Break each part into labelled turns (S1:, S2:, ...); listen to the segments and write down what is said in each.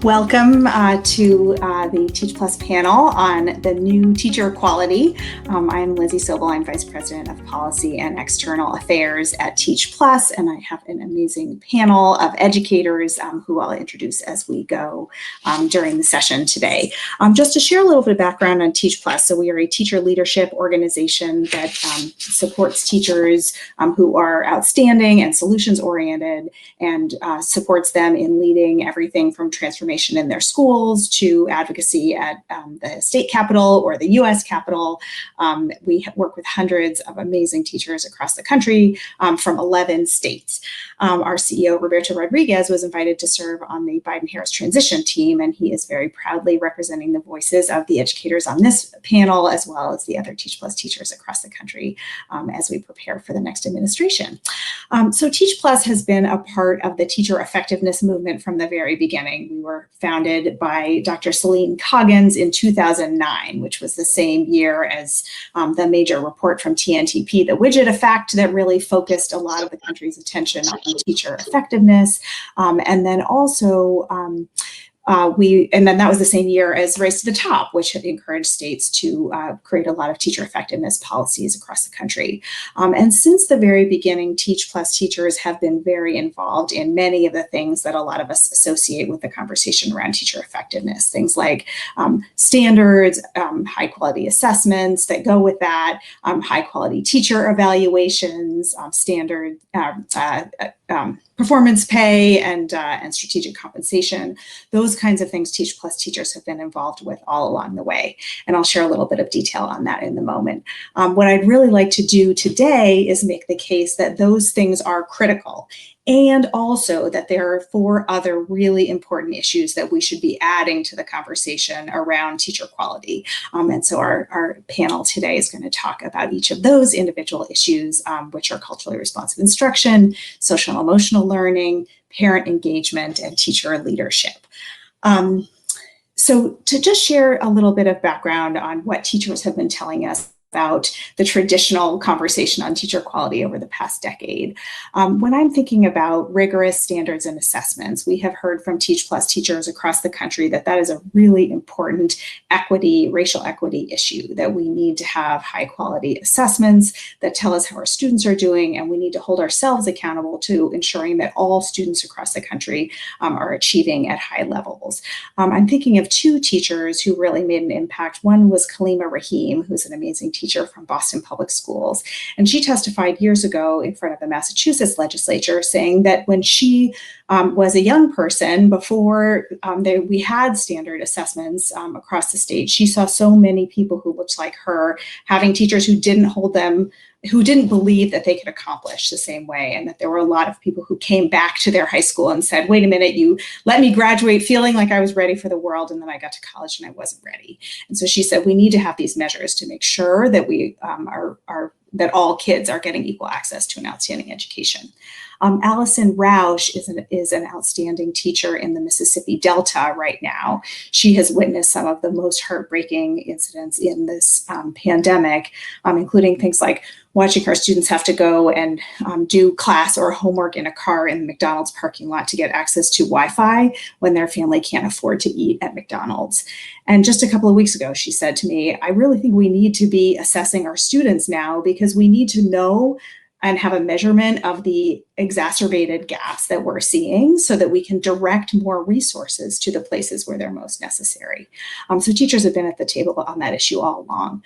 S1: Welcome to the Teach Plus panel on the new teacher equality. I'm Lindsay Sobel. I'm Vice President of Policy and External Affairs at Teach Plus, and I have an amazing panel of educators who I'll introduce as we go during the session today. Just to share a little bit of background on Teach Plus, so we are a teacher leadership organization that supports teachers who are outstanding and solutions oriented, and supports them in leading everything from transformation in their schools to advocacy at the state capitol or the US Capitol. We work with hundreds of amazing teachers across the country from 11 states. Our CEO, Roberto Rodriguez, was invited to serve on the Biden-Harris transition team, and he is very proudly representing the voices of the educators on this panel, as well as the other Teach Plus teachers across the country as we prepare for the next administration. So Teach Plus has been a part of the teacher effectiveness movement from the very beginning. We were founded by Dr. Celine Coggins in 2009, which was the same year as the major report from TNTP, the widget effect, that really focused a lot of the country's attention on teacher effectiveness. And then also, that was the same year as Race to the Top, which had encouraged states to create a lot of teacher effectiveness policies across the country. And since the very beginning, Teach Plus teachers have been very involved in many of the things that a lot of us associate with the conversation around teacher effectiveness. Things like standards, high quality assessments that go with that, high quality teacher evaluations, standard performance pay, and strategic compensation. Those kinds of things Teach Plus teachers have been involved with all along the way. And I'll share a little bit of detail on that in a moment. What I'd really like to do today is make the case that those things are critical, and also that there are 4 other really important issues that we should be adding to the conversation around teacher quality. And so our panel today is going to talk about each of those individual issues, which are culturally responsive instruction, social and emotional learning, parent engagement, and teacher leadership. So to just share a little bit of background on what teachers have been telling us about the traditional conversation on teacher quality over the past decade. When I'm thinking about rigorous standards and assessments, we have heard from Teach Plus teachers across the country that that is a really important equity, racial equity issue, that we need to have high quality assessments that tell us how our students are doing, and we need to hold ourselves accountable to ensuring that all students across the country are achieving at high levels. I'm thinking of 2 teachers who really made an impact. One was Kalima Rahim, who's an amazing teacher from Boston Public Schools. And she testified years ago in front of the Massachusetts legislature saying that when she was a young person, before we had standard assessments across the state, she saw so many people who looked like her having teachers who didn't hold them, who didn't believe that they could accomplish the same way, and that there were a lot of people who came back to their high school and said, wait a minute, you let me graduate feeling like I was ready for the world, and then I got to college and I wasn't ready. And so she said, we need to have these measures to make sure that we that all kids are getting equal access to an outstanding education. Allison Roush is an outstanding teacher in the Mississippi Delta right now. She has witnessed some of the most heartbreaking incidents in this pandemic, including things like watching her students have to go and do class or homework in a car in the McDonald's parking lot to get access to Wi-Fi when their family can't afford to eat at McDonald's. And just a couple of weeks ago, she said to me, I really think we need to be assessing our students now, because we need to know and have a measurement of the exacerbated gaps that we're seeing so that we can direct more resources to the places where they're most necessary. So teachers have been at the table on that issue all along.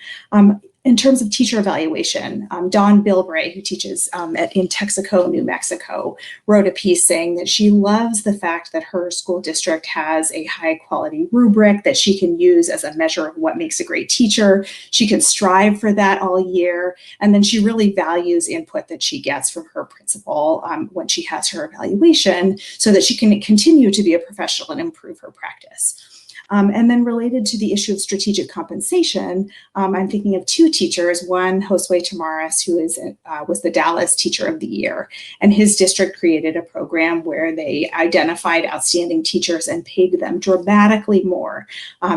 S1: In terms of teacher evaluation, Dawn Bilbray, who teaches in Texaco, New Mexico, wrote a piece saying that she loves the fact that her school district has a high quality rubric that she can use as a measure of what makes a great teacher. She can strive for that all year. And then she really values input that she gets from her principal when she has her evaluation, so that she can continue to be a professional and improve her practice. And then related to the issue of strategic compensation, I'm thinking of two teachers, one, Josue Tamaris, who was the Dallas Teacher of the Year, and his district created a program where they identified outstanding teachers and paid them dramatically more,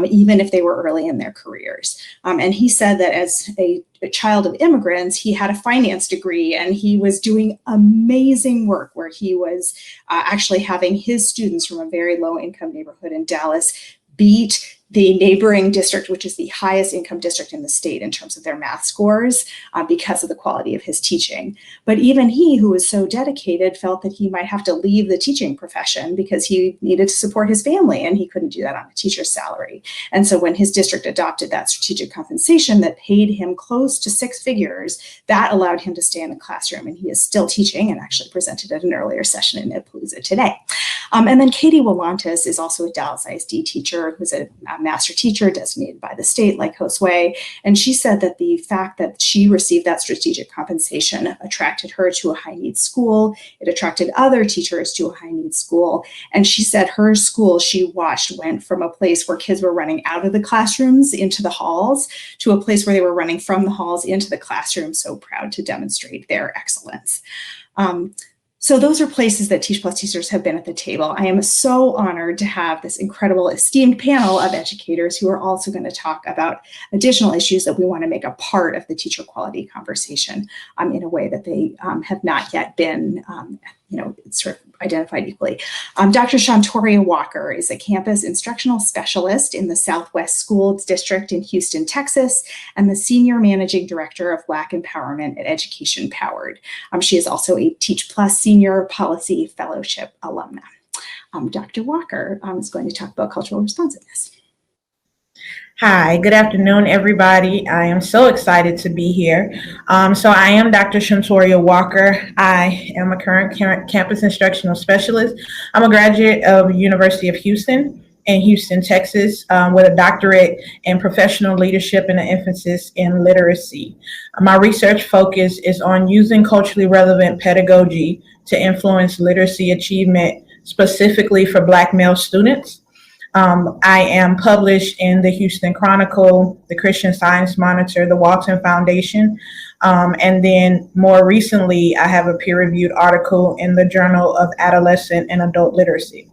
S1: even if they were early in their careers. And he said that as a child of immigrants, he had a finance degree and he was doing amazing work where he was actually having his students from a very low income neighborhood in Dallas beat the neighboring district, which is the highest income district in the state in terms of their math scores, because of the quality of his teaching. But even he, who was so dedicated, felt that he might have to leave the teaching profession because he needed to support his family and he couldn't do that on a teacher's salary. And so when his district adopted that strategic compensation that paid him close to six figures, that allowed him to stay in the classroom, and he is still teaching and actually presented at an earlier session in EdPalooza today. And then Katie Willantis is also a Dallas ISD teacher who's a master teacher designated by the state like Josue. And she said that the fact that she received that strategic compensation attracted her to a high needs school. It attracted other teachers to a high needs school. And she said her school she watched went from a place where kids were running out of the classrooms into the halls to a place where they were running from the halls into the classroom, so proud to demonstrate their excellence. So those are places that Teach Plus teachers have been at the table. I am so honored to have this incredible esteemed panel of educators who are also going to talk about additional issues that we want to make a part of the teacher quality conversation in a way that they have not yet been sort of identified equally. Dr. Shontoria Walker is a campus instructional specialist in the Southwest School District in Houston, Texas, and the Senior Managing Director of Black Empowerment at Education Powered. She is also a Teach Plus Senior Policy Fellowship alumna. Dr. Walker is going to talk about cultural responsiveness.
S2: Hi, good afternoon, everybody. I am so excited to be here. So I am Dr. Shontoria Walker. I am a current campus instructional specialist. I'm a graduate of University of Houston in Houston, Texas, with a doctorate in professional leadership and an emphasis in literacy. My research focus is on using culturally relevant pedagogy to influence literacy achievement, specifically for Black male students. I am published in the Houston Chronicle, the Christian Science Monitor, the Walton Foundation, and then more recently, I have a peer-reviewed article in the Journal of Adolescent and Adult Literacy.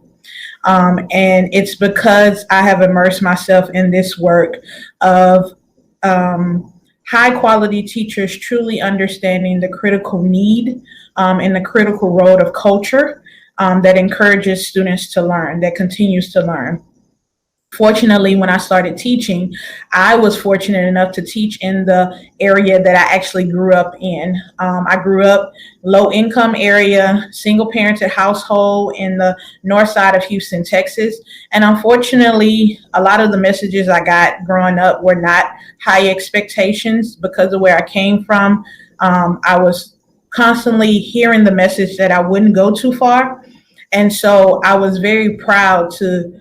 S2: And it's because I have immersed myself in this work of high-quality teachers truly understanding the critical need and the critical role of culture that encourages students to learn, that continues to learn. Fortunately, when I started teaching, I was fortunate enough to teach in the area that I actually grew up in. I grew up low income area, single parented household in the north side of Houston, Texas. And unfortunately, a lot of the messages I got growing up were not high expectations because of where I came from. I was constantly hearing the message that I wouldn't go too far. And so I was very proud to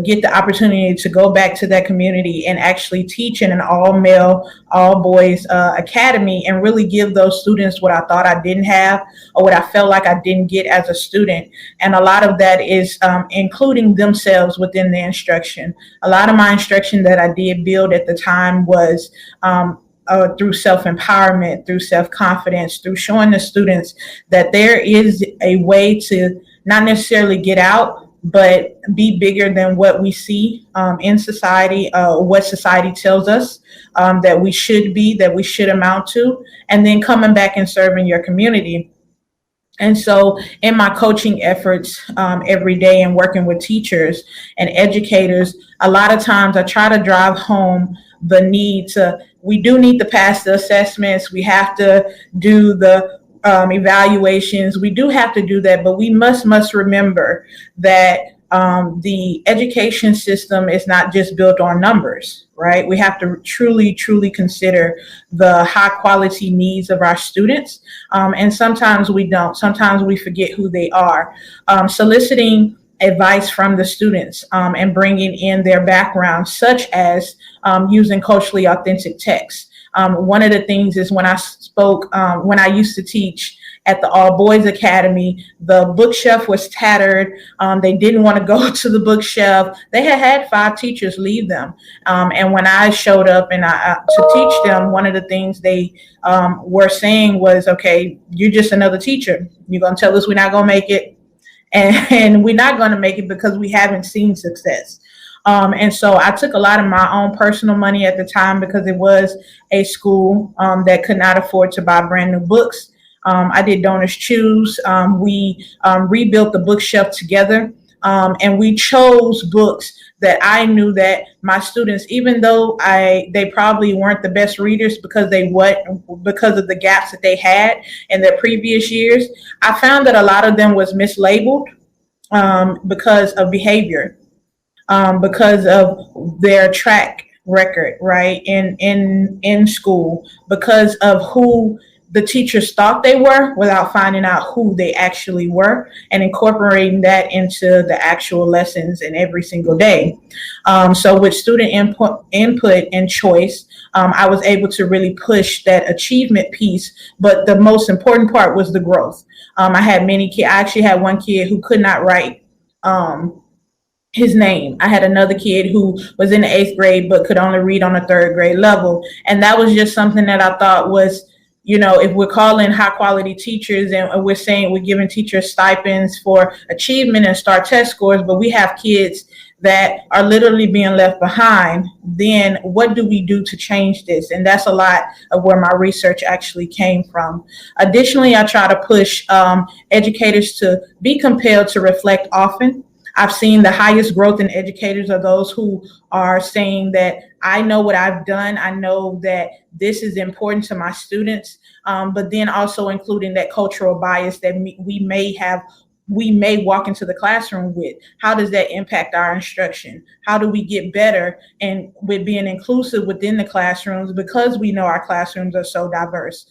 S2: get the opportunity to go back to that community and actually teach in an all-male, all-boys academy and really give those students what I thought I didn't have or what I felt like I didn't get as a student. And a lot of that is including themselves within the instruction. A lot of my instruction that I did build at the time was through self-empowerment, through self-confidence, through showing the students that there is a way to not necessarily get out, but be bigger than what we see in society, what society tells us that we should be, that we should amount to, and then coming back and serving your community. And so in my coaching efforts every day and working with teachers and educators, a lot of times I try to drive home the need we do need to pass the assessments, we have to do the evaluations, we do have to do that, but we must remember that the education system is not just built on numbers, right? We have to truly consider the high quality needs of our students. And sometimes we don't. Sometimes we forget who they are. Soliciting advice from the students and bringing in their background, such as using culturally authentic text. One of the things is when I used to teach at the all boys academy. The bookshelf was tattered. They didn't want to go to the bookshelf. They had 5 teachers leave them. And when I showed up and to teach them, one of the things they were saying was, okay, you're just another teacher. You're going to tell us we're not going to make it. And we're not going to make it because we haven't seen success. And so I took a lot of my own personal money at the time because it was a school that could not afford to buy brand new books. I did Donors Choose. We rebuilt the bookshelf together, and we chose books that I knew that my students, even though they probably weren't the best readers because of the gaps that they had in their previous years, I found that a lot of them was mislabeled because of behavior. Because of their track record, right, in school, because of who the teachers thought they were without finding out who they actually were and incorporating that into the actual lessons in every single day. So with student input and choice, I was able to really push that achievement piece, but the most important part was the growth. I had many kids. I actually had one kid who could not write his name. I had another kid who was in the 8th grade but could only read on a 3rd grade level. And that was just something that I thought was, if we're calling high quality teachers and we're saying we're giving teachers stipends for achievement and STAR test scores, but we have kids that are literally being left behind, then what do we do to change this? And that's a lot of where my research actually came from. Additionally, I try to push educators to be compelled to reflect often. I've seen the highest growth in educators are those who are saying that I know what I've done. I know that this is important to my students, but then also including that cultural bias that we may walk into the classroom with. How does that impact our instruction? How do we get better and with being inclusive within the classrooms, because we know our classrooms are so diverse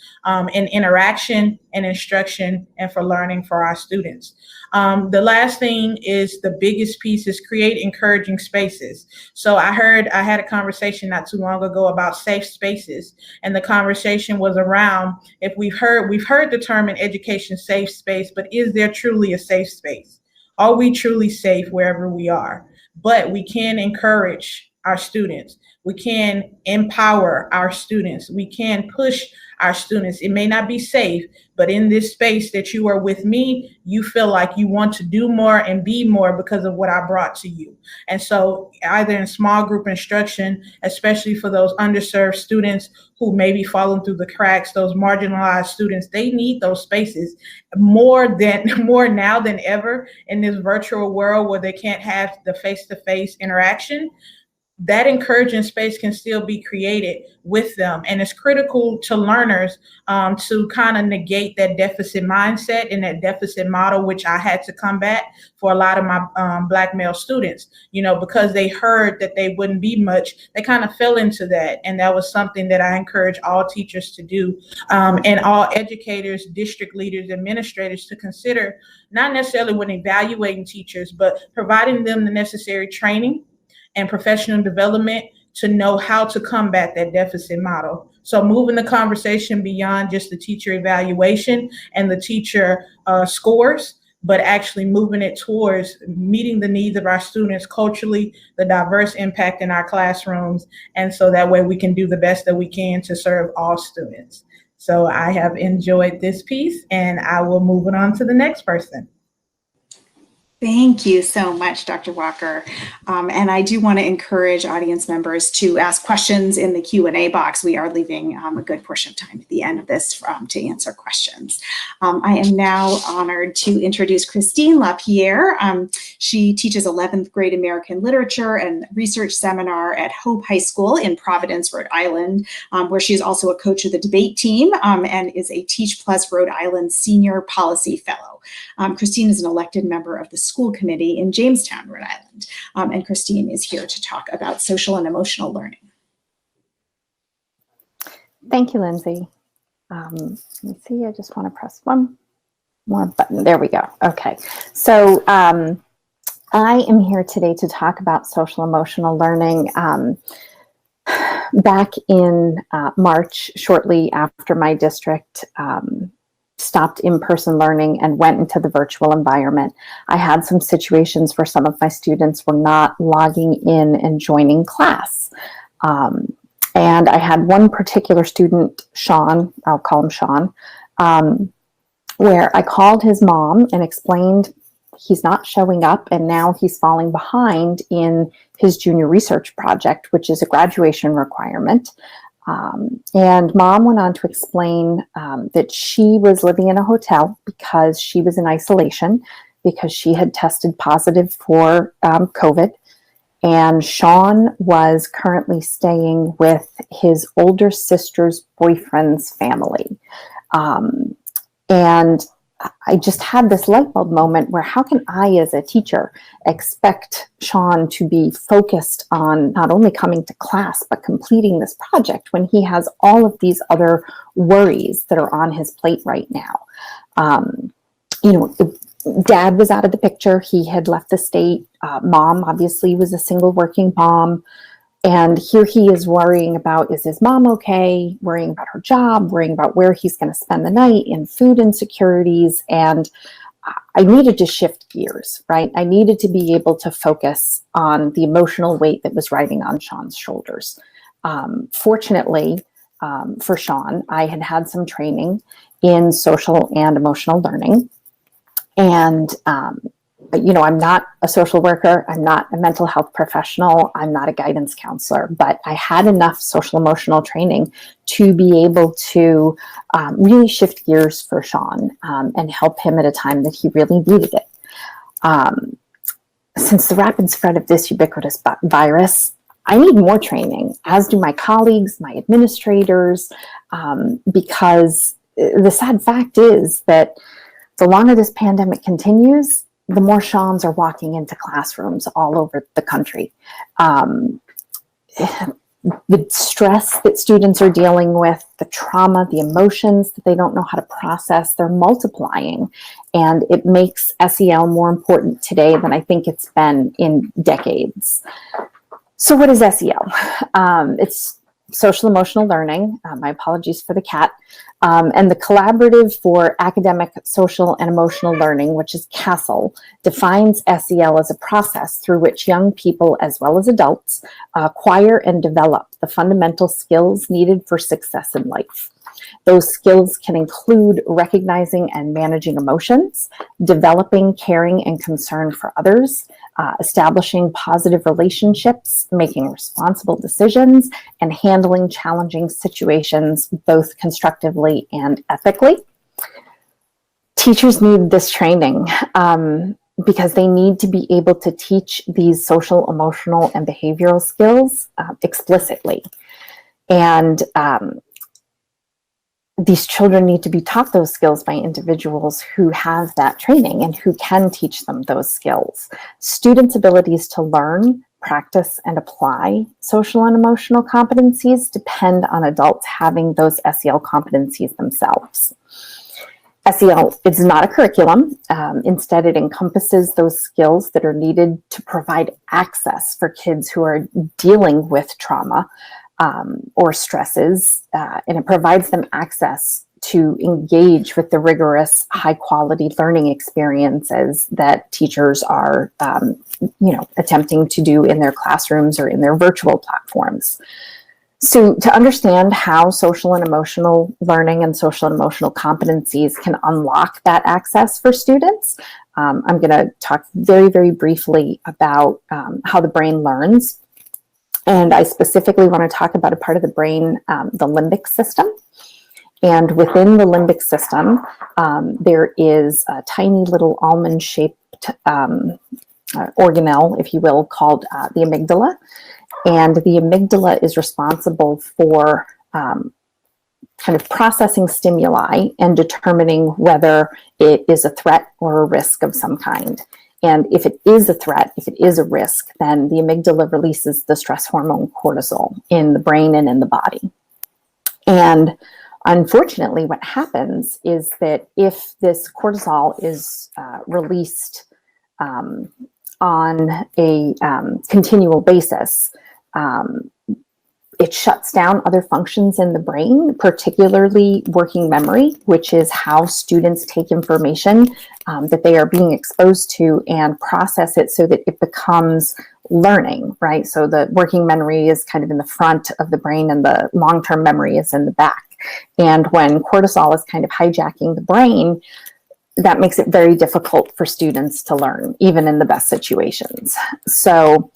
S2: in interaction and instruction and for learning for our students. The last thing is the biggest piece is create encouraging spaces. So I had a conversation not too long ago about safe spaces, and the conversation was around if we've heard the term in education safe space, but is there truly a safe space? Are we truly safe wherever we are? But we can encourage our students. We can empower our students. We can push our students. It may not be safe, but in this space that you are with me, you feel like you want to do more and be more because of what I brought to you. And so either in small group instruction, especially for those underserved students who may be falling through the cracks, those marginalized students, they need those spaces more now than ever in this virtual world where they can't have the face-to-face interaction. That encouraging space can still be created with them. And it's critical to learners to kind of negate that deficit mindset and that deficit model, which I had to combat for a lot of my Black male students, because they heard that they wouldn't be much, they kind of fell into that. And that was something that I encourage all teachers to do, and all educators, district leaders, administrators to consider, not necessarily when evaluating teachers, but providing them the necessary training and professional development to know how to combat that deficit model. So moving the conversation beyond just the teacher evaluation and the teacher scores, but actually moving it towards meeting the needs of our students culturally, the diverse impact in our classrooms, and so that way we can do the best that we can to serve all students. So I have enjoyed this piece, and I will move it on to the next person.
S1: Thank you so much, Dr. Walker. And I do want to encourage audience members to ask questions in the Q&A box. We are leaving a good portion of time at the end of this to answer questions. I am now honored to introduce Kristine Lapierre. She teaches 11th grade American Literature and Research Seminar at Hope High School in Providence, Rhode Island, where she is also a coach of the debate team and is a Teach Plus Rhode Island Senior Policy Fellow. Kristine is an elected member of the school committee in Jamestown, Rhode Island. And Kristine is here to talk about social and emotional learning.
S3: Thank you, Lindsay. Let me see, I just want to press one more button. There we go. Okay. So I am here today to talk about social emotional learning. Back in March, shortly after my district stopped in-person learning and went into the virtual environment. I had some situations where some of my students were not logging in and joining class. And I had one particular student, Sean, I'll call him Sean, where I called his mom and explained he's not showing up and now he's falling behind in his junior research project, which is a graduation requirement. And mom went on to explain that she was living in a hotel because she was in isolation because she had tested positive for COVID. And Sean was currently staying with his older sister's boyfriend's family. And I just had this light bulb moment where how can I, as a teacher, expect Sean to be focused on not only coming to class, but completing this project when he has all of these other worries that are on his plate right now. Dad was out of the picture. He had left the state. Mom obviously was a single working mom. And here he is worrying about, is his mom okay? Worrying about her job, worrying about where he's going to spend the night, in food insecurities. And I needed to shift gears, right? I needed to be able to focus on the emotional weight that was riding on Sean's shoulders. Fortunately for Sean, I had had some training in social and emotional learning. And I'm not a social worker. I'm not a mental health professional. I'm not a guidance counselor, but I had enough social emotional training to be able to really shift gears for Sean and help him at a time that he really needed it. Since the rapid spread of this ubiquitous virus, I need more training, as do my colleagues, my administrators, because the sad fact is that the longer this pandemic continues, the more Seans are walking into classrooms all over the country. The stress that students are dealing with, the trauma, the emotions that they don't know how to process, they're multiplying. And it makes SEL more important today than I think it's been in decades. So what is SEL? It's social emotional learning. My apologies for the cat. And the Collaborative for Academic, Social, and Emotional Learning, which is CASEL, defines SEL as a process through which young people, as well as adults, acquire and develop the fundamental skills needed for success in life. Those skills can include recognizing and managing emotions, developing caring and concern for others, establishing positive relationships, making responsible decisions, and handling challenging situations both constructively and ethically. Teachers need this training because they need to be able to teach these social, emotional, and behavioral skills explicitly. And these children need to be taught those skills by individuals who have that training and who can teach them those skills. Students' abilities to learn, practice, and apply social and emotional competencies depend on adults having those SEL competencies themselves. SEL is not a curriculum. Instead, it encompasses those skills that are needed to provide access for kids who are dealing with trauma or stresses, and it provides them access to engage with the rigorous, high-quality learning experiences that teachers are, attempting to do in their classrooms or in their virtual platforms. So to understand how social and emotional learning and social and emotional competencies can unlock that access for students, I'm going to talk very, very briefly about how the brain learns. And I specifically want to talk about a part of the brain, the limbic system. And within the limbic system, there is a tiny little almond-shaped organelle, if you will, called the amygdala. And the amygdala is responsible for kind of processing stimuli and determining whether it is a threat or a risk of some kind. And if it is a threat, if it is a risk, then the amygdala releases the stress hormone cortisol in the brain and in the body. And unfortunately, what happens is that if this cortisol is released on a continual basis, it shuts down other functions in the brain, particularly working memory, which is how students take information that they are being exposed to and process it so that it becomes learning, right? So the working memory is kind of in the front of the brain and the long-term memory is in the back. And when cortisol is kind of hijacking the brain, that makes it very difficult for students to learn, even in the best situations. So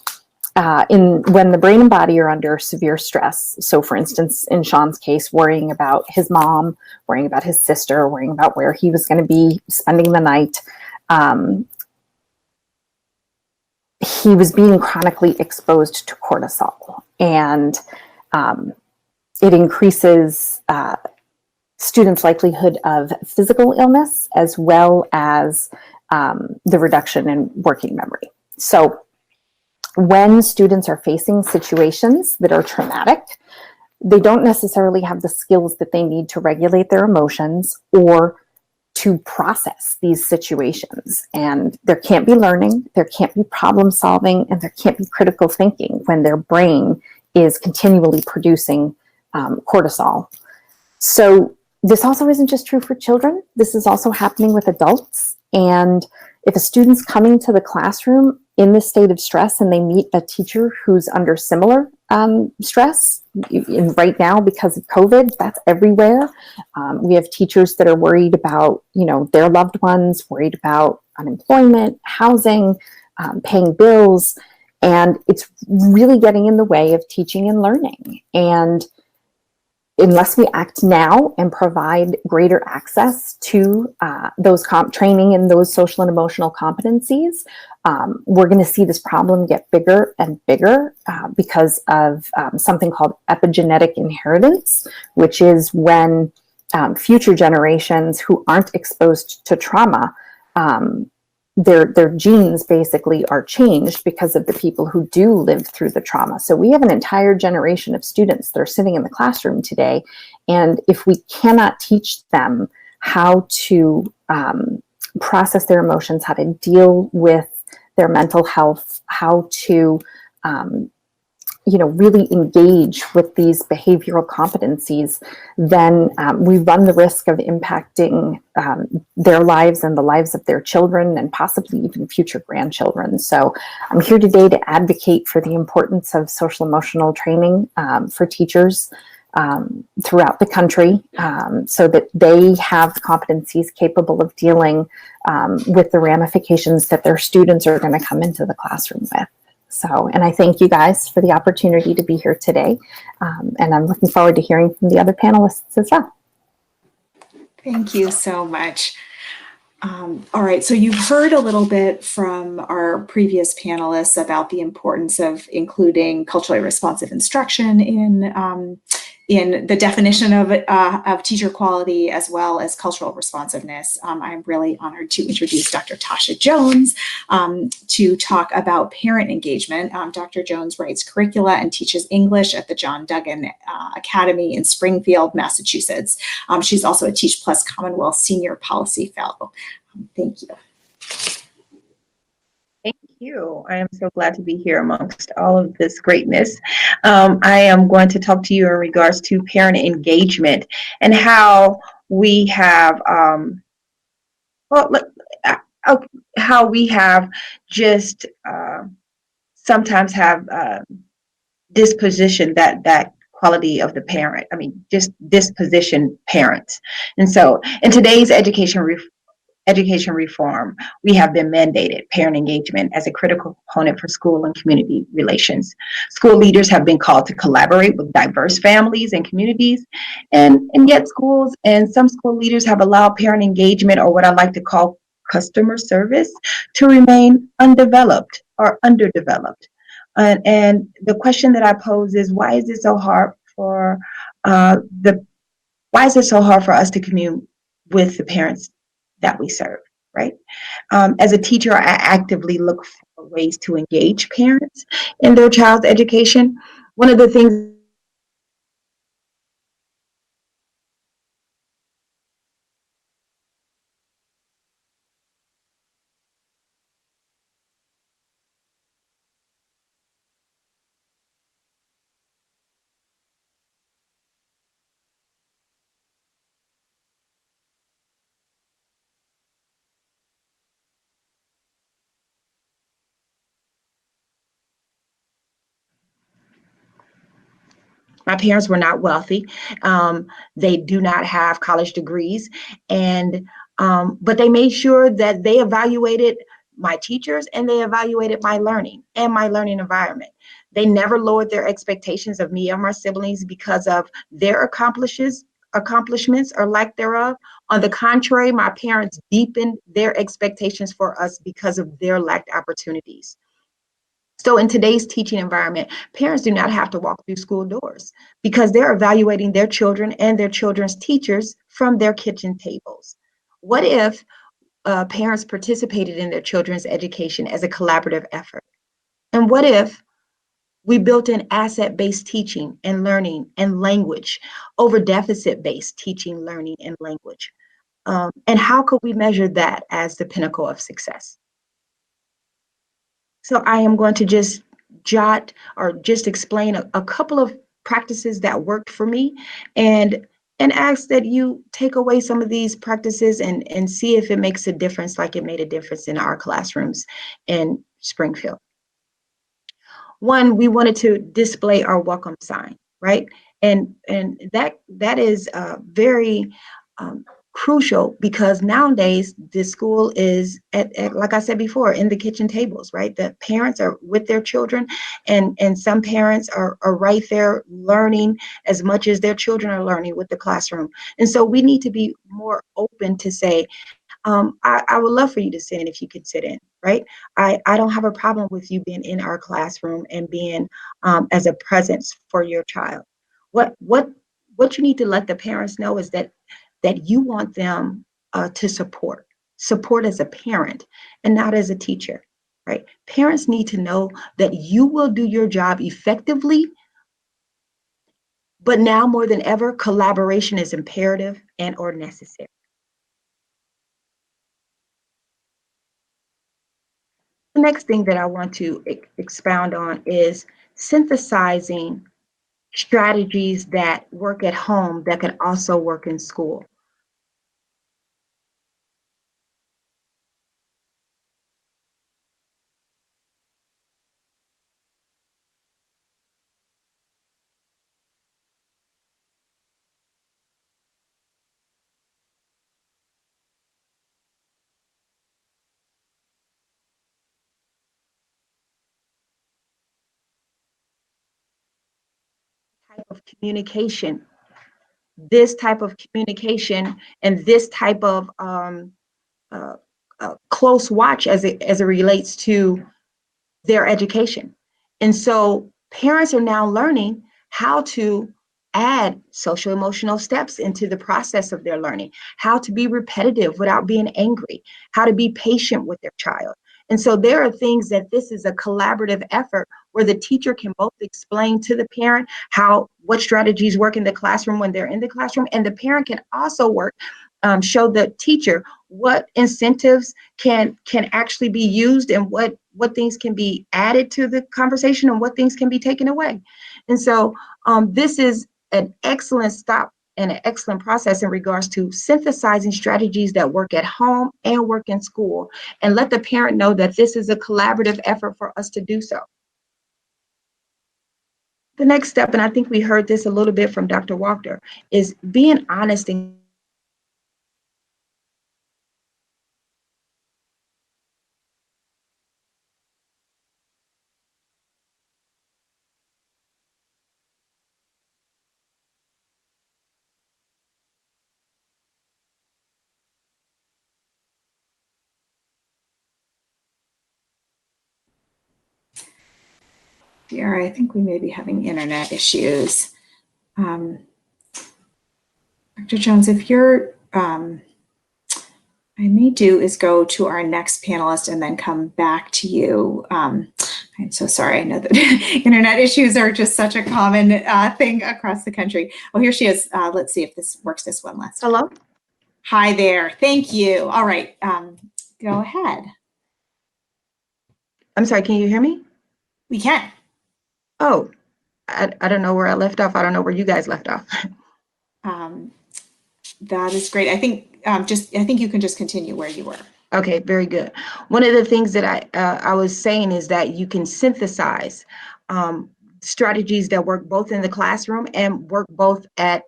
S3: when the brain and body are under severe stress, so for instance, in Sean's case, worrying about his mom, worrying about his sister, worrying about where he was going to be spending the night, he was being chronically exposed to cortisol, and it increases students' likelihood of physical illness as well as the reduction in working memory. So when students are facing situations that are traumatic, they don't necessarily have the skills that they need to regulate their emotions or to process these situations. And there can't be learning, there can't be problem solving, and there can't be critical thinking when their brain is continually producing cortisol. So this also isn't just true for children. This is also happening with adults. And if a student's coming to the classroom in this state of stress and they meet a teacher who's under similar stress, right now because of COVID, that's everywhere. We have teachers that are worried about, their loved ones, worried about unemployment, housing, paying bills, and it's really getting in the way of teaching and learning. And unless we act now and provide greater access to those training in those social and emotional competencies, we're going to see this problem get bigger and bigger because of something called epigenetic inheritance, which is when future generations who aren't exposed to trauma, their genes basically are changed because of the people who do live through the trauma. So we have an entire generation of students that are sitting in the classroom today, and if we cannot teach them how to process their emotions, how to deal with their mental health, how to really engage with these behavioral competencies, then we run the risk of impacting their lives and the lives of their children and possibly even future grandchildren. So I'm here today to advocate for the importance of social emotional training for teachers throughout the country so that they have competencies capable of dealing with the ramifications that their students are going to come into the classroom with. So, and I thank you guys for the opportunity to be here today. And I'm looking forward to hearing from the other panelists as well.
S1: Thank you so much. All right, so you've heard a little bit from our previous panelists about the importance of including culturally responsive instruction in the definition of teacher quality, as well as cultural responsiveness. I'm really honored to introduce Dr. Tasha Jones to talk about parent engagement. Dr. Jones writes curricula and teaches English at the John Duggan Academy in Springfield, Massachusetts. She's also a Teach Plus Commonwealth Senior Policy Fellow. Thank you.
S4: Thank you. I am so glad to be here amongst all of this greatness. I am going to talk to you in regards to parent engagement and how we have, how we have just sometimes have disposition that quality of the parent. I mean, just disposition parents. And so in today's education reform, we have been mandated parent engagement as a critical component for school and community relations. School leaders have been called to collaborate with diverse families and communities, and yet schools and some school leaders have allowed parent engagement, or what I like to call customer service, to remain undeveloped or underdeveloped. And the question that I pose is, why is it so hard for why is it so hard for us to commune with the parents that we serve, right? As a teacher, I actively look for ways to engage parents in their child's education. One of the things My parents were not wealthy. They do not have college degrees, and but they made sure that they evaluated my teachers and they evaluated my learning and my learning environment. They never lowered their expectations of me or my siblings because of their accomplishments or lack thereof. On the contrary, my parents deepened their expectations for us because of their lacked opportunities. So in today's teaching environment, parents do not have to walk through school doors because they're evaluating their children and their children's teachers from their kitchen tables. What if parents participated in their children's education as a collaborative effort? And what if we built in asset-based teaching and learning and language over deficit-based teaching, learning, and language? And how could we measure that as the pinnacle of success? So I am going to just jot or just explain a couple of practices that worked for me, and ask that you take away some of these practices and see if it makes a difference like it made a difference in our classrooms in Springfield. One, we wanted to display our welcome sign, right? And that is very crucial because nowadays the school is at, like I said before, in the kitchen tables, right? The parents are with their children, and some parents are right there learning as much as their children are learning with the classroom. And so we need to be more open to say, I would love for you to sit in if you could sit in, right? I don't have a problem with you being in our classroom and being as a presence for your child. What you need to let the parents know is that you want them to support as a parent and not as a teacher, right? Parents need to know that you will do your job effectively, but now more than ever, collaboration is imperative and or necessary. The next thing that I want to expound on is synthesizing strategies that work at home that could also work in school. Type of communication, this type of communication and this type of close watch as it relates to their education. And so parents are now learning how to add social emotional steps into the process of their learning, how to be repetitive without being angry, how to be patient with their child. And so there are things that this is a collaborative effort where the teacher can both explain to the parent what strategies work in the classroom when they're in the classroom, and the parent can also show the teacher what incentives can actually be used and what things can be added to the conversation and what things can be taken away. And so this is an excellent stop and an excellent process in regards to synthesizing strategies that work at home and work in school, and let the parent know that this is a collaborative effort for us to do so. The next step, and I think we heard this a little bit from Dr. Walker, is being honest and
S1: Dear, I think we may be having internet issues. Dr. Jones, if you're, I may do is go to our next panelist and then come back to you. I'm so sorry. I know that internet issues are just such a common thing across the country. Oh, here she is. Let's see if this works this one last time.
S4: hello.
S1: Hi there. Thank you. All right. Go ahead.
S4: I'm sorry, can you hear me?
S1: We can.
S4: Oh, I don't know where I left off. I don't know where you guys left off.
S1: That is great. I think I think you can just continue where you were.
S4: Okay, very good. One of the things that I was saying is that you can synthesize strategies that work both in the classroom and work both at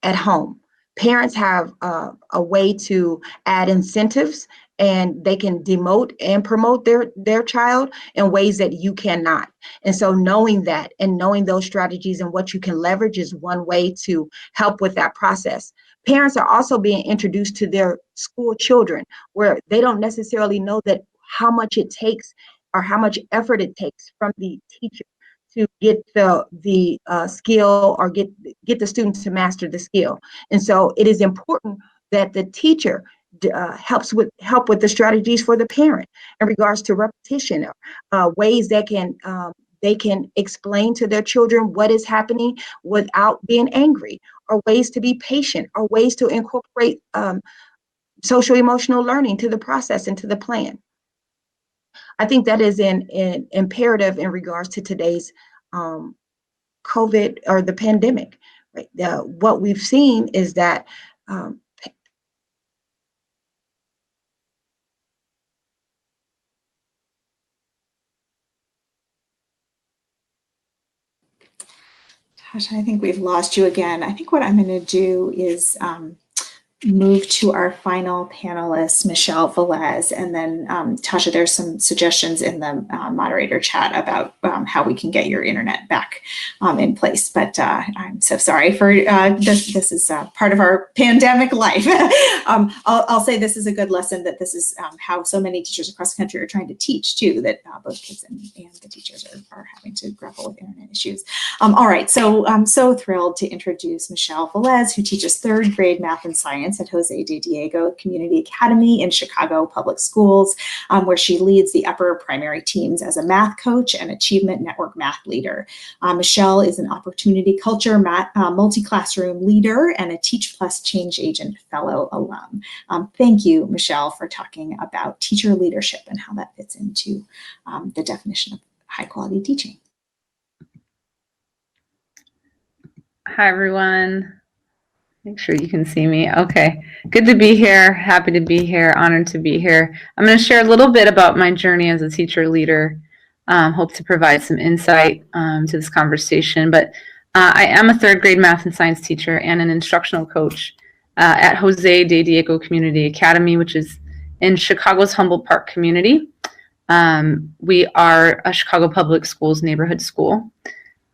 S4: home. Parents have a way to add incentives, and they can demote and promote their child in ways that you cannot. And so knowing that and knowing those strategies and what you can leverage is one way to help with that process. Parents are also being introduced to their school children, where they don't necessarily know that how much it takes or how much effort it takes from the teacher to get the skill or get the students to master the skill. And so it is important that the teacher help with the strategies for the parent in regards to repetition, ways that they can explain to their children what is happening without being angry, or ways to be patient, or ways to incorporate social emotional learning to the process and to the plan. I think that is an imperative in regards to today's COVID or the pandemic. Right? What we've seen is that
S1: Tasha, I think we've lost you again. I think what I'm going to do is move to our final panelist, Michelle Velez, and then Tasha, there's some suggestions in the moderator chat about how we can get your internet back in place. But I'm so sorry for this. This is part of our pandemic life. I'll say this is a good lesson, that this is how so many teachers across the country are trying to teach too, that both kids and the teachers are having to grapple with internet issues. All right, so I'm so thrilled to introduce Michelle Velez, who teaches 3rd grade math and science at Jose de Diego Community Academy in Chicago Public Schools, where she leads the upper primary teams as a math coach and Achievement Network math leader. Michelle is an Opportunity Culture multi-classroom leader and a Teach Plus Change Agent Fellow alum. Thank you, Michelle, for talking about teacher leadership and how that fits into the definition of high quality teaching.
S5: Hi, everyone. Make sure you can see me. Okay, good to be here. Happy to be here. Honored to be here. I'm going to share a little bit about my journey as a teacher leader. Hope to provide some insight to this conversation. But I am a 3rd grade math and science teacher and an instructional coach at Jose de Diego Community Academy, which is in Chicago's Humboldt Park community. We are a Chicago Public Schools neighborhood school.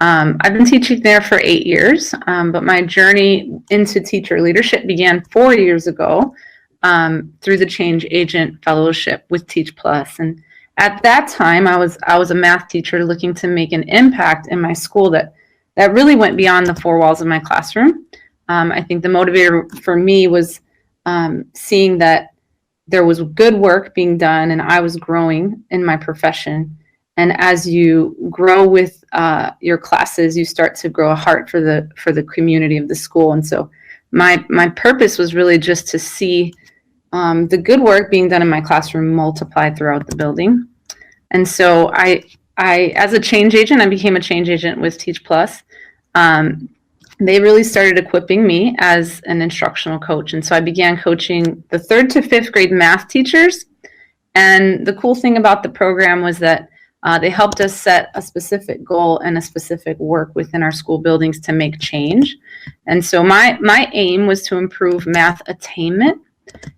S5: I've been teaching there for 8 years, but my journey into teacher leadership began 4 years ago through the Change Agent Fellowship with Teach Plus. And at that time, I was a math teacher looking to make an impact in my school that really went beyond the 4 walls of my classroom. I think the motivator for me was seeing that there was good work being done and I was growing in my profession. And as you grow with your classes, you start to grow a heart for the community of the school. And so my purpose was really just to see the good work being done in my classroom multiply throughout the building. And so I as a change agent, I became a change agent with Teach Plus. They really started equipping me as an instructional coach. And so I began coaching the 3rd to 5th grade math teachers. And the cool thing about the program was that they helped us set a specific goal and a specific work within our school buildings to make change. And so my aim was to improve math attainment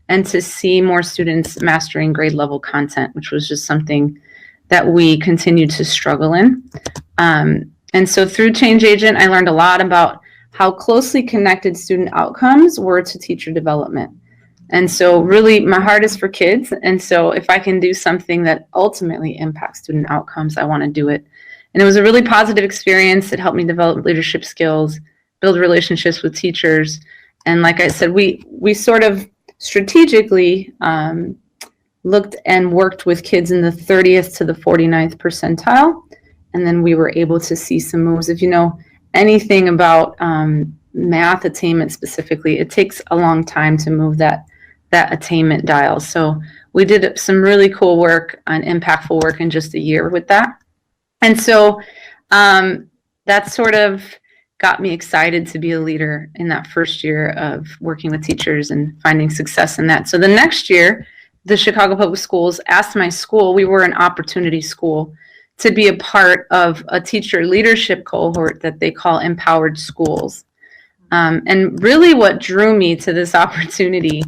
S5: and to see more students mastering grade level content, which was just something that we continued to struggle in. And so through Change Agent, I learned a lot about how closely connected student outcomes were to teacher development. And so really my heart is for kids. And so if I can do something that ultimately impacts student outcomes, I want to do it. And it was a really positive experience. It helped me develop leadership skills, build relationships with teachers. And like I said, we sort of strategically looked and worked with kids in the 30th to the 49th percentile. And then we were able to see some moves. If you know anything about math attainment specifically, it takes a long time to move that attainment dial. So we did some really cool work and impactful work in just a year with that. And so that sort of got me excited to be a leader in that first year of working with teachers and finding success in that. So the next year, the Chicago Public Schools asked my school, we were an opportunity school, to be a part of a teacher leadership cohort that they call Empowered Schools. And really what drew me to this opportunity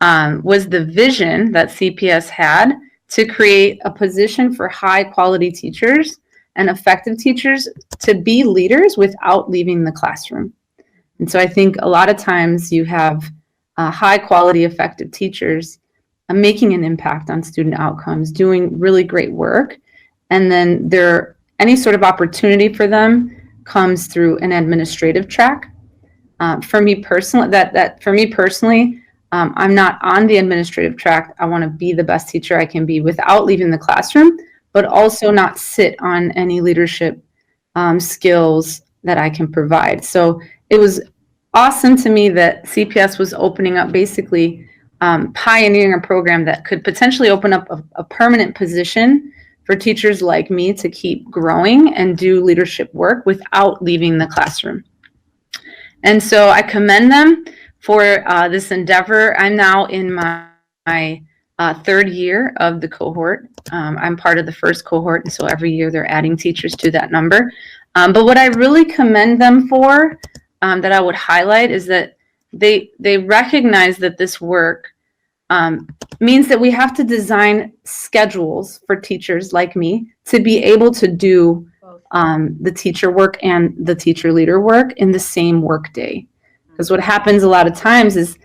S5: was the vision that CPS had to create a position for high quality teachers and effective teachers to be leaders without leaving the classroom. And so I think a lot of times you have high quality effective teachers making an impact on student outcomes, doing really great work, and then any sort of opportunity for them comes through an administrative track. For me personally, I'm not on the administrative track. I want to be the best teacher I can be without leaving the classroom, but also not sit on any leadership skills that I can provide. So it was awesome to me that CPS was opening up, basically pioneering a program that could potentially open up a permanent position for teachers like me to keep growing and do leadership work without leaving the classroom. And so I commend them for this endeavor. I'm now in my third year of the cohort. I'm part of the first cohort, and so every year they're adding teachers to that number. But what I really commend them for, that I would highlight, is that they recognize that this work means that we have to design schedules for teachers like me to be able to do the teacher work and the teacher leader work in the same work day. Because what happens a lot of times is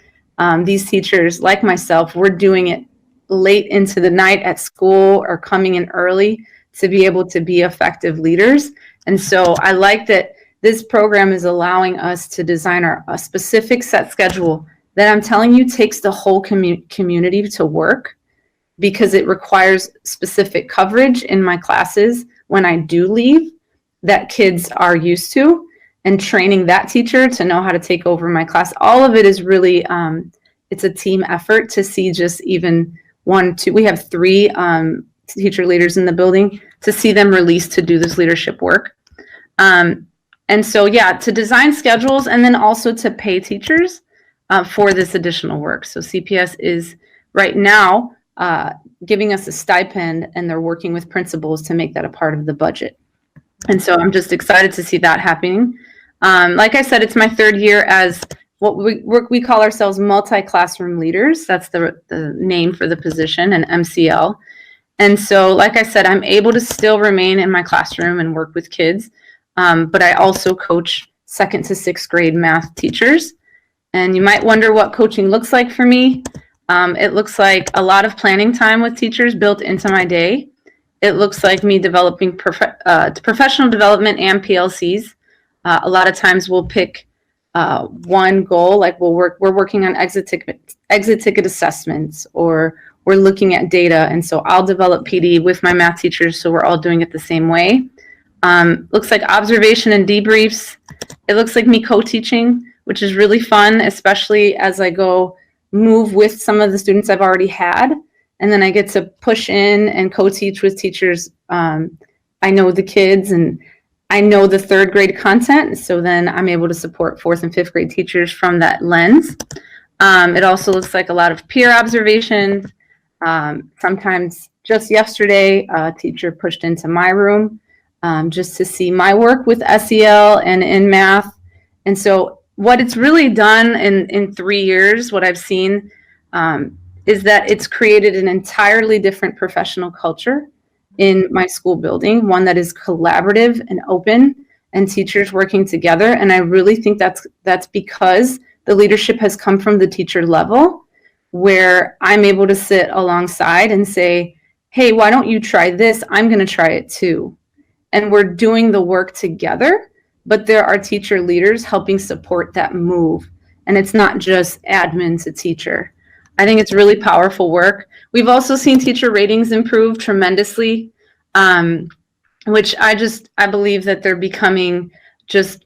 S5: these teachers like myself, we're doing it late into the night at school or coming in early to be able to be effective leaders. And so I like that this program is allowing us to design a specific set schedule that I'm telling you takes the whole community to work, because it requires specific coverage in my classes when I do leave that kids are used to, and training that teacher to know how to take over my class. All of it is really, it's a team effort to see just even we have 3 teacher leaders in the building, to see them released to do this leadership work. And so, yeah, to design schedules and then also to pay teachers for this additional work. So CPS is right now giving us a stipend, and they're working with principals to make that a part of the budget. And so I'm just excited to see that happening. Like I said, it's my third year as what we call ourselves multi-classroom leaders. That's the name for the position, an MCL. And so, like I said, I'm able to still remain in my classroom and work with kids, but I also coach 2nd to 6th grade math teachers. And you might wonder what coaching looks like for me. It looks like a lot of planning time with teachers built into my day. It looks like me developing professional development and PLCs. A lot of times we'll pick one goal, like we're working on exit ticket assessments, or we're looking at data. And so I'll develop PD with my math teachers, so we're all doing it the same way. Looks like observation and debriefs. It looks like me co-teaching, which is really fun, especially as I move with some of the students I've already had. And then I get to push in and co-teach with teachers. I know the kids and I know the 3rd grade content. So then I'm able to support 4th and 5th grade teachers from that lens. It also looks like a lot of peer observations. Sometimes just yesterday, a teacher pushed into my room just to see my work with SEL and in math. And so what it's really done in 3 years, what I've seen, is that it's created an entirely different professional culture in my school building, one that is collaborative and open, and teachers working together. And I really think that's because the leadership has come from the teacher level, where I'm able to sit alongside and say, hey, why don't you try this? I'm going to try it too. And we're doing the work together, but there are teacher leaders helping support that move. And it's not just admin to teacher. I think it's really powerful work. We've also seen teacher ratings improve tremendously, which I believe that they're becoming just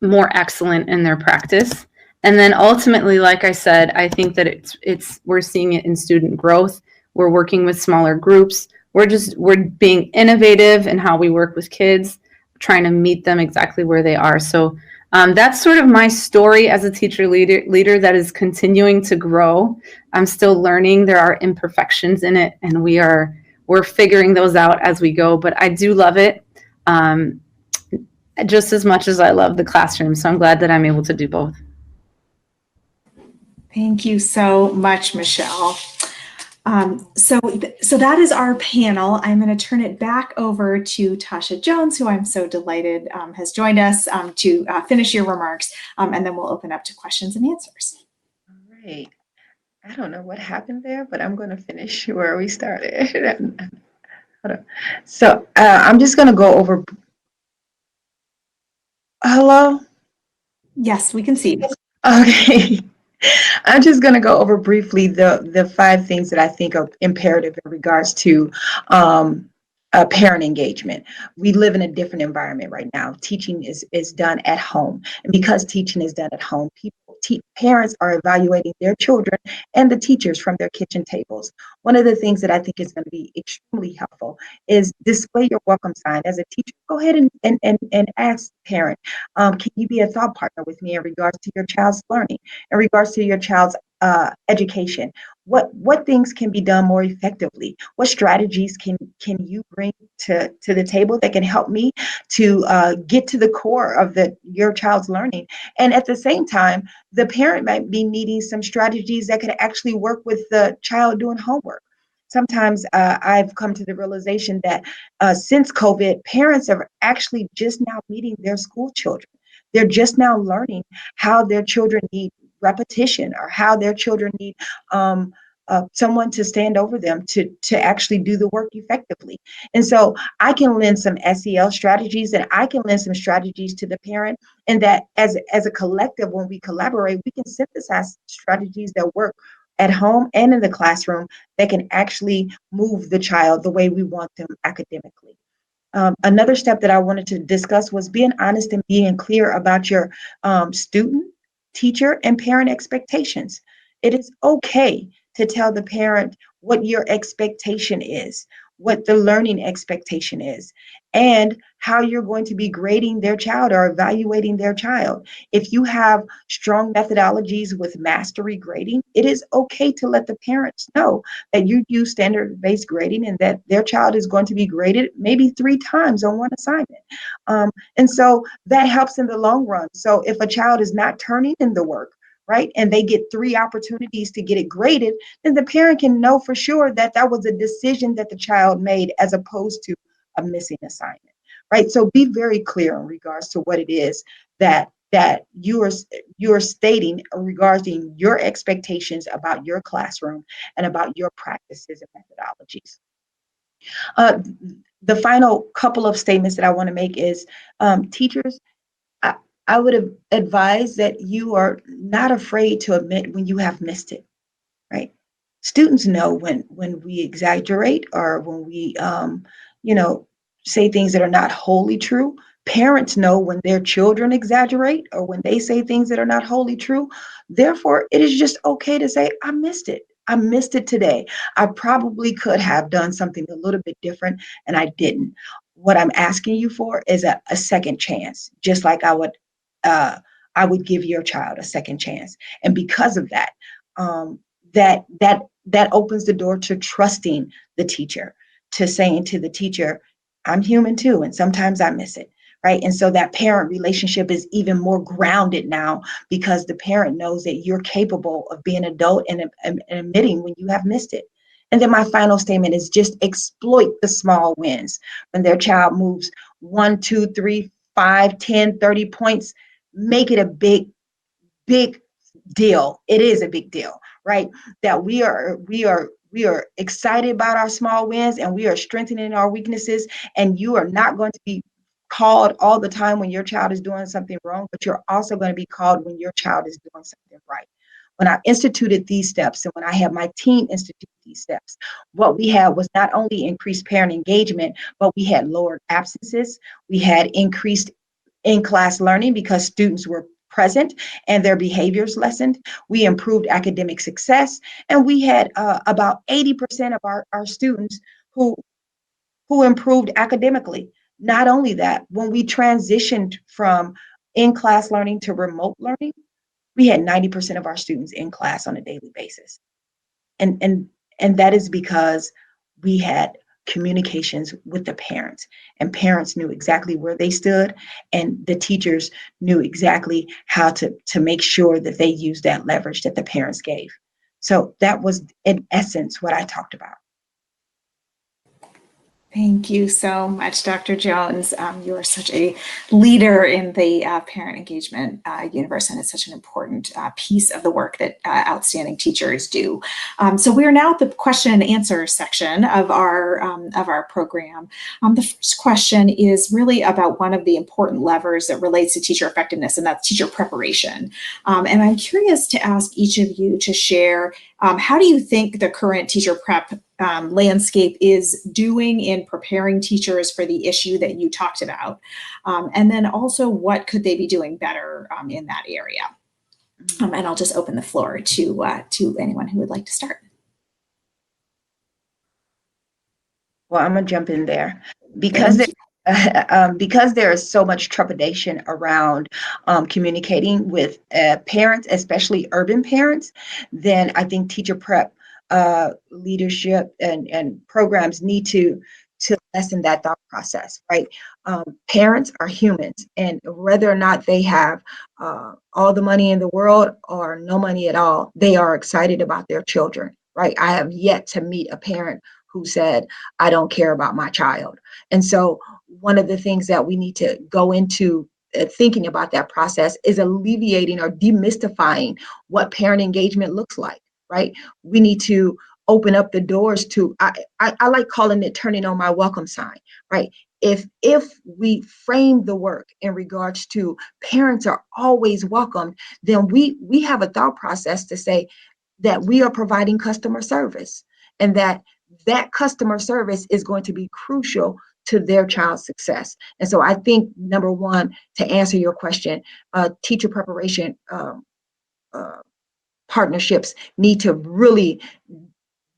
S5: more excellent in their practice. And then ultimately, like I said, I think that we're seeing it in student growth. We're working with smaller groups. We're being innovative in how we work with kids, trying to meet them exactly where they are. So that's sort of my story as a teacher leader that is continuing to grow. I'm still learning. There are imperfections in it, and we're we're figuring those out as we go, but I do love it just as much as I love the classroom. So I'm glad that I'm able to do both.
S1: Thank you so much, Michelle. So that is our panel. I'm going to turn it back over to Tasha Jones, who I'm so delighted has joined us to finish your remarks, and then we'll open up to questions and answers.
S4: All right. I don't know what happened there, but I'm going to finish where we started. So I'm just going to go over. Hello?
S1: Yes, we can see you.
S4: Okay. I'm just going to go over briefly the 5 things that I think are imperative in regards to parent engagement. We live in a different environment right now. Teaching is done at home. And because teaching is done at home, parents are evaluating their children and the teachers from their kitchen tables. One of the things that I think is going to be extremely helpful is display your welcome sign. As a teacher, go ahead and ask the parent, can you be a thought partner with me in regards to your child's learning, in regards to your child's education? What things can be done more effectively? What strategies can you bring to the table that can help me to get to the core of your child's learning? And at the same time, the parent might be needing some strategies that can actually work with the child doing homework. Sometimes I've come to the realization that since COVID, parents are actually just now meeting their school children. They're just now learning how their children need repetition, or how their children need someone to stand over them to actually do the work effectively. And so I can lend some SEL strategies, and I can lend some strategies to the parent, and that as a collective, when we collaborate, we can synthesize strategies that work at home and in the classroom that can actually move the child the way we want them academically. Another step that I wanted to discuss was being honest and being clear about your student, teacher, and parent expectations. It is okay to tell the parent what your expectation is, what the learning expectation is, and how you're going to be grading their child or evaluating their child. If you have strong methodologies with mastery grading, it is okay to let the parents know that you use standard-based grading and that their child is going to be graded maybe 3 times on one assignment. And so that helps in the long run. So if a child is not turning in the work, right, and they get 3 opportunities to get it graded, then the parent can know for sure that that was a decision that the child made as opposed to a missing assignment, right? So be very clear in regards to what it is that you are stating regarding your expectations about your classroom and about your practices and methodologies. The final couple of statements that I want to make is teachers, I would have advised that you are not afraid to admit when you have missed it, right? Students know when we exaggerate or when we, say things that are not wholly true. Parents know when their children exaggerate or when they say things that are not wholly true. Therefore, it is just okay to say, I missed it. I missed it today. I probably could have done something a little bit different and I didn't. What I'm asking you for is a second chance, just like I would give your child a second chance. And because of that, that opens the door to trusting the teacher, to saying to the teacher, I'm human too, and sometimes I miss it, right? And so that parent relationship is even more grounded now because the parent knows that you're capable of being adult and admitting when you have missed it. And then my final statement is just exploit the small wins. When their child moves 1, 2, 3, 5, 10, 30 points, make it a big deal. It is a big deal, right? That we are excited about our small wins and we are strengthening our weaknesses, and you are not going to be called all the time when your child is doing something wrong, but you're also going to be called when your child is doing something right. When I instituted these steps and when I had my team institute these steps, what we had was not only increased parent engagement, but we had lowered absences. We had increased in-class learning because students were present and their behaviors lessened. We improved academic success, and we had about 80% of our students who improved academically. Not only that, when we transitioned from in-class learning to remote learning, we had 90% of our students in class on a daily basis. And that is because we had communications with the parents, and parents knew exactly where they stood, and the teachers knew exactly how to make sure that they used that leverage that the parents gave. So that was in essence what I talked about.
S1: Thank you so much, Dr. Jones. You are such a leader in the parent engagement universe, and it's such an important piece of the work that outstanding teachers do. So we are now at the question and answer section of our program. The first question is really about one of the important levers that relates to teacher effectiveness, and that's teacher preparation. And I'm curious to ask each of you to share, how do you think the current teacher prep landscape is doing in preparing teachers for the issue that you talked about? And then also, what could they be doing better in that area? And I'll just open the floor to anyone who would like to start.
S4: Well, I'm gonna jump in there because there is so much trepidation around communicating with parents, especially urban parents. Then I think teacher prep leadership and programs need to lessen that thought process, right? Parents are humans, and whether or not they have all the money in the world or no money at all, they are excited about their children, right? I have yet to meet a parent who said, I don't care about my child. And so one of the things that we need to go into thinking about that process is alleviating or demystifying what parent engagement looks like, right? We need to open up the doors to, I like calling it turning on my welcome sign, right? If we frame the work in regards to parents are always welcome, then we have a thought process to say that we are providing customer service, and that customer service is going to be crucial to their child's success. And so I think, number one, to answer your question, teacher preparation partnerships need to really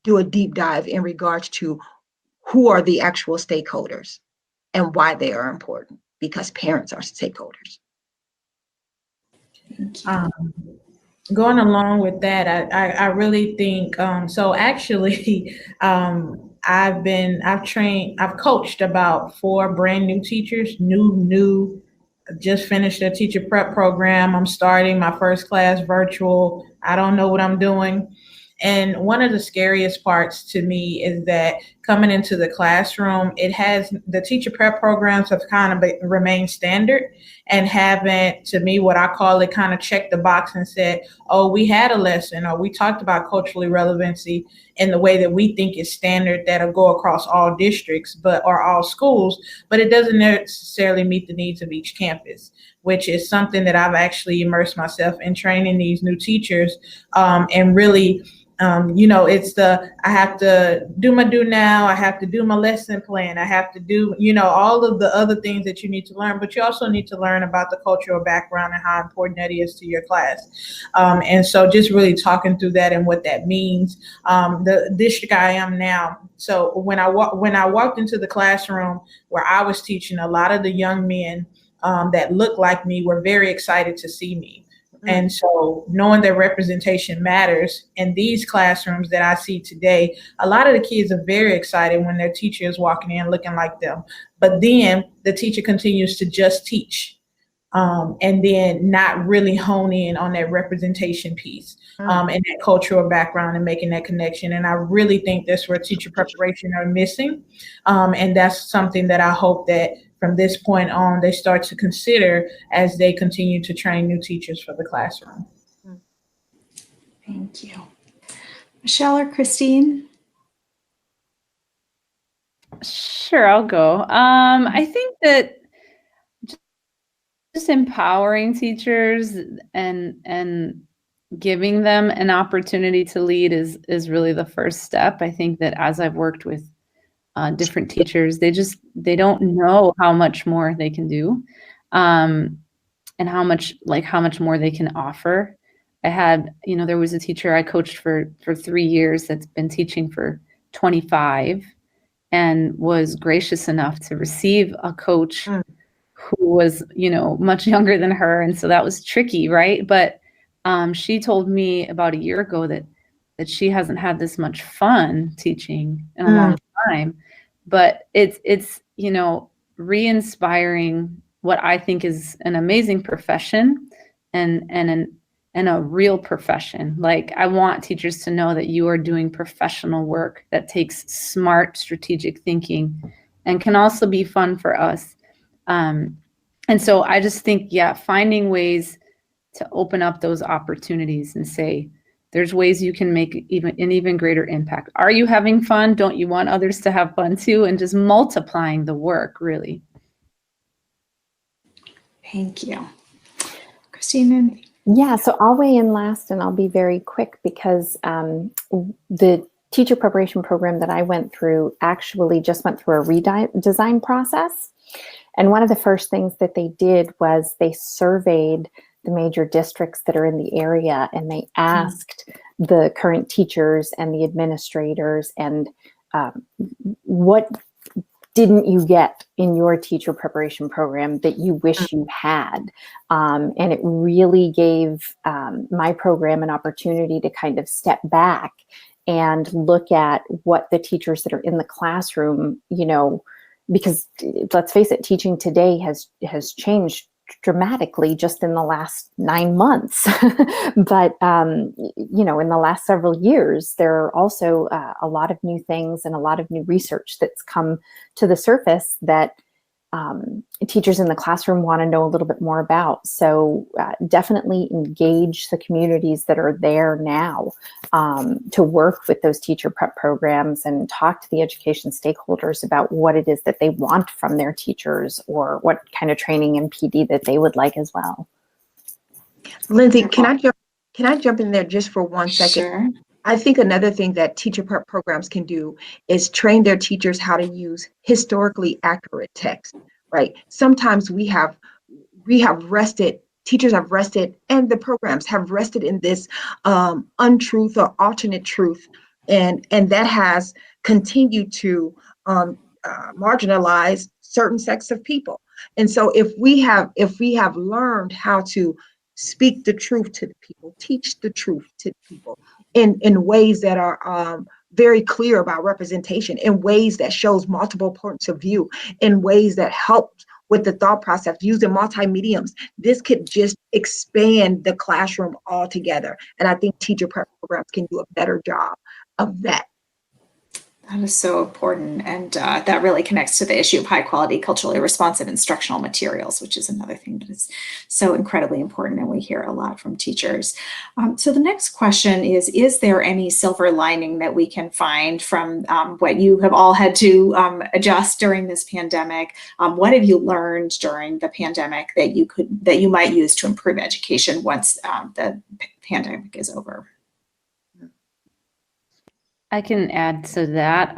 S4: do a deep dive in regards to who are the actual stakeholders and why they are important, because parents are stakeholders.
S2: Going along with that, I really think, so actually, I've coached about 4 brand new teachers, just finished a teacher prep program. I'm starting my first class virtual. I don't know what I'm doing. And one of the scariest parts to me is that coming into the classroom, the teacher prep programs have kind of remained standard and haven't, to me, what I call it, kind of checked the box and said, oh, we had a lesson, or we talked about culturally relevancy in the way that we think is standard that'll go across all districts or all schools, but it doesn't necessarily meet the needs of each campus, which is something that I've actually immersed myself in training these new teachers, and really, it's I have to do my due now, I have to do my lesson plan, I have to do, all of the other things that you need to learn, but you also need to learn about the cultural background and how important that is to your class. And so just really talking through that and what that means. The district I am now, so when I walked into the classroom where I was teaching, a lot of the young men that looked like me were very excited to see me. And so knowing that representation matters in these classrooms that I see today, a lot of the kids are very excited when their teacher is walking in looking like them. But then the teacher continues to just teach, and then not really hone in on that representation piece, and that cultural background and making that connection. And I really think that's where teacher preparation are missing. And that's something that I hope that from this point on, they start to consider as they continue to train new teachers for the classroom.
S1: Thank you. Michelle or Kristine?
S5: Sure, I'll go. I think that just empowering teachers and giving them an opportunity to lead is really the first step. I think that as I've worked with different teachers, they don't know how much more they can do, and how much more they can offer. I had, there was a teacher I coached for 3 years that's been teaching for 25 and was gracious enough to receive a coach who was, much younger than her. And so that was tricky, right? But she told me about a year ago that she hasn't had this much fun teaching in a long time. but it's re-inspiring what I think is an amazing profession and a real profession. Like, I want teachers to know that you are doing professional work that takes smart, strategic thinking and can also be fun for us. And so I just think, finding ways to open up those opportunities and say, there's ways you can make an even greater impact. Are you having fun? Don't you want others to have fun too? And just multiplying the work, really.
S1: Thank you. Kristine?
S3: Yeah, so I'll weigh in last, and I'll be very quick because the teacher preparation program that I went through actually just went through a redesign process. And one of the first things that they did was they surveyed the major districts that are in the area, and they asked the current teachers and the administrators, and what didn't you get in your teacher preparation program that you wish you had? And it really gave my program an opportunity to kind of step back and look at what the teachers that are in the classroom, because let's face it, teaching today has changed dramatically just in the last 9 months. But, in the last several years, there are also a lot of new things and a lot of new research that's come to the surface that teachers in the classroom want to know a little bit more about. So definitely engage the communities that are there now to work with those teacher prep programs and talk to the education stakeholders about what it is that they want from their teachers or what kind of training and PD that they would like as well.
S4: Lindsay, can I jump in there just for 1 second?
S1: Sure.
S4: I think another thing that teacher prep programs can do is train their teachers how to use historically accurate text, right? Sometimes teachers have rested, and the programs have rested in this untruth or alternate truth. And that has continued to marginalize certain sects of people. And so if we have learned how to speak the truth to the people, teach the truth to the people in ways that are very clear about representation, in ways that shows multiple points of view, in ways that help with the thought process, using multi-mediums, this could just expand the classroom altogether. And I think teacher prep programs can do a better job of that.
S1: That is so important. And that really connects to the issue of high quality, culturally responsive instructional materials, which is another thing that is so incredibly important. And we hear a lot from teachers. So the next question is there any silver lining that we can find from what you have all had to adjust during this pandemic? What have you learned during the pandemic that you might use to improve education once the pandemic is over?
S5: I can add to that.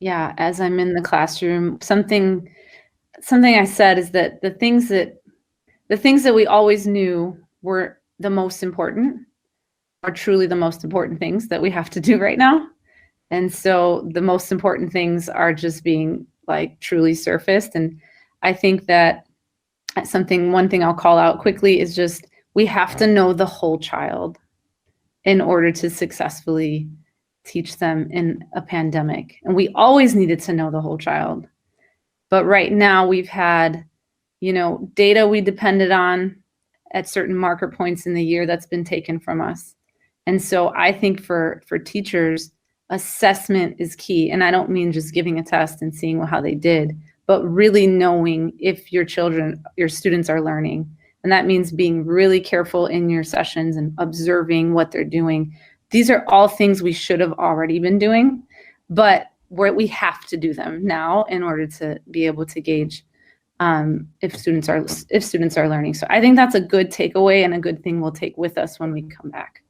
S5: As I'm in the classroom, something I said is that the things that we always knew were the most important are truly the most important things that we have to do right now. And so the most important things are just being like truly surfaced. And I think that one thing I'll call out quickly is just, we have to know the whole child in order to successfully teach them in a pandemic. And we always needed to know the whole child. But right now we've had, data we depended on at certain marker points in the year that's been taken from us. And so I think for teachers, assessment is key. And I don't mean just giving a test and seeing how they did, but really knowing if your students are learning. And that means being really careful in your sessions and observing what they're doing. These are all things we should have already been doing, but we have to do them now in order to be able to gauge if students are learning. So I think that's a good takeaway and a good thing we'll take with us when we come back.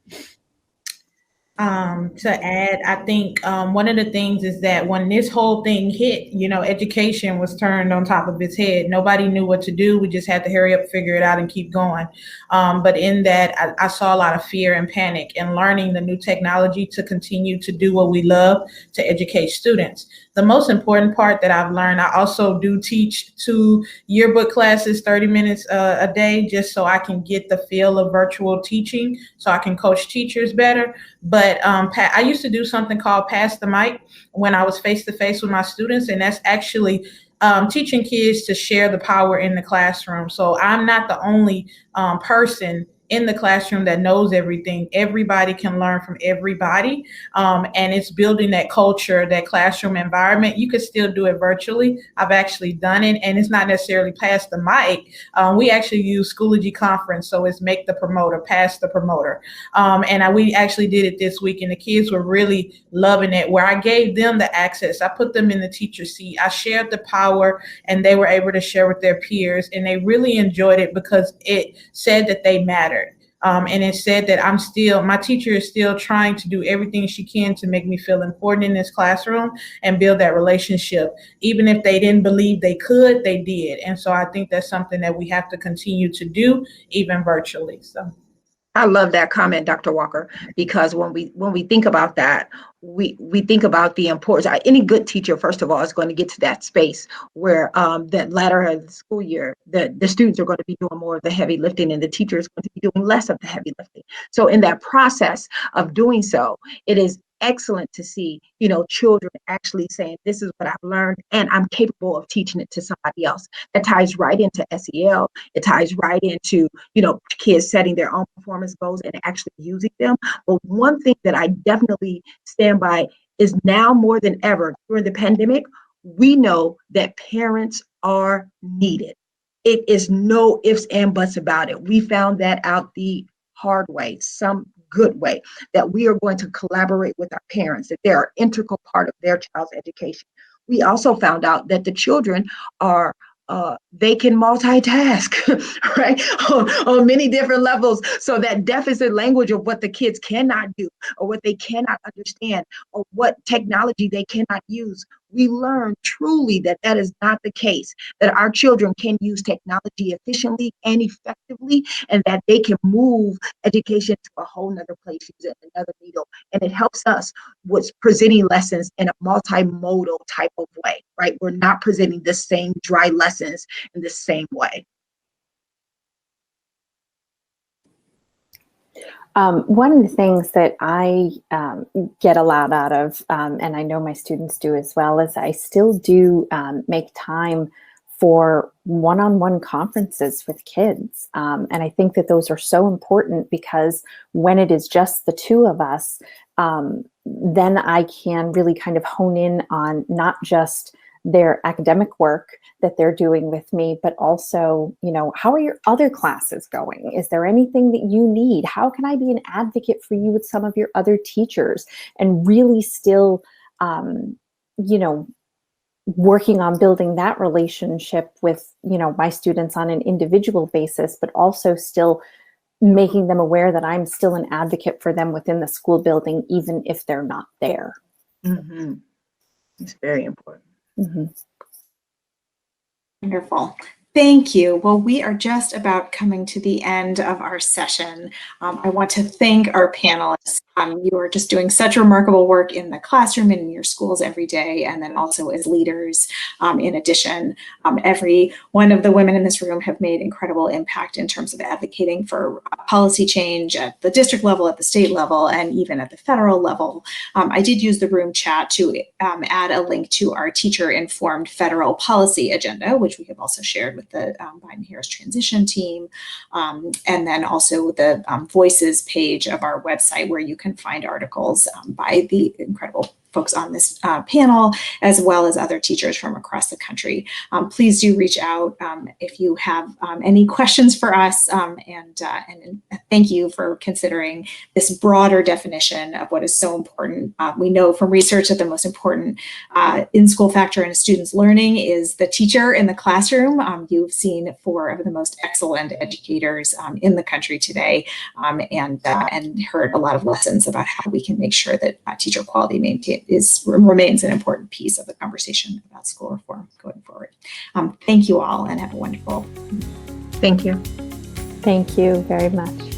S2: To add, I think one of the things is that when this whole thing hit, education was turned on top of its head. Nobody knew what to do. We just had to hurry up, figure it out, and keep going. But in that, I saw a lot of fear and panic in learning the new technology to continue to do what we love, to educate students. The most important part that I've learned, I also do teach 2 yearbook classes, 30 minutes a day, just so I can get the feel of virtual teaching, so I can coach teachers better. But I used to do something called pass the mic when I was face to face with my students, and that's actually teaching kids to share the power in the classroom. So I'm not the only person in the classroom that knows everything. Everybody can learn from everybody. And it's building that culture, that classroom environment. You could still do it virtually. I've actually done it, and it's not necessarily pass the mic. We actually use Schoology Conference. So it's make the promoter, pass the promoter. We actually did it this week, and the kids were really loving it, where I gave them the access. I put them in the teacher seat. I shared the power, and they were able to share with their peers, and they really enjoyed it because it said that they mattered. And it said that my teacher is still trying to do everything she can to make me feel important in this classroom and build that relationship. Even if they didn't believe they could, they did. And so I think that's something that we have to continue to do, even virtually. So
S4: I love that comment, Dr. Walker, because when we think about that, we think about the importance. Any good teacher, first of all, is going to get to that space where that latter of the school year, the students are going to be doing more of the heavy lifting, and the teacher is going to be doing less of the heavy lifting. So in that process of doing so, it is excellent to see, children actually saying, this is what I've learned, and I'm capable of teaching it to somebody else. That ties right into SEL. It ties right into, kids setting their own performance goals and actually using them. But one thing that I definitely stand by is now more than ever during the pandemic, we know that parents are needed. It is no ifs and buts about it. We found that out the hard way, some good way, that we are going to collaborate with our parents, that they're an integral part of their child's education. We also found out that the children are they can multitask, right, on many different levels. So that deficit language of what the kids cannot do, or what they cannot understand, or what technology they cannot use, we learn truly that that is not the case, that our children can use technology efficiently and effectively, and that they can move education to a whole nother place using another needle. And it helps us with presenting lessons in a multimodal type of way, right? We're not presenting the same dry lessons in the same way.
S3: One of the things that I get a lot out of, and I know my students do as well, is I still do make time for one-on-one conferences with kids. And I think that those are so important, because when it is just the two of us, then I can really kind of hone in on not just their academic work that they're doing with me, but also, how are your other classes going? Is there anything that you need? How can I be an advocate for you with some of your other teachers? And really still, working on building that relationship with, my students on an individual basis, but also still making them aware that I'm still an advocate for them within the school building, even if they're not there.
S4: Mm-hmm. It's very important.
S3: Mm-hmm.
S1: Wonderful. Thank you. Well, we are just about coming to the end of our session. I want to thank our panelists. You are just doing such remarkable work in the classroom and in your schools every day, and then also as leaders. In addition, every one of the women in this room have made incredible impact in terms of advocating for policy change at the district level, at the state level, and even at the federal level. I did use the room chat to add a link to our teacher-informed federal policy agenda, which we have also shared with the Biden-Harris transition team, and then also the Voices page of our website, where you can find articles by the incredible folks on this panel, as well as other teachers from across the country. Please do reach out if you have any questions for us, and thank you for considering this broader definition of what is so important. We know from research that the most important in-school factor in a student's learning is the teacher in the classroom. You've seen 4 of the most excellent educators in the country today, and heard a lot of lessons about how we can make sure that teacher quality remains an important piece of the conversation about school reform going forward. Thank you all, and have a wonderful.
S4: Thank you.
S3: Thank you very much.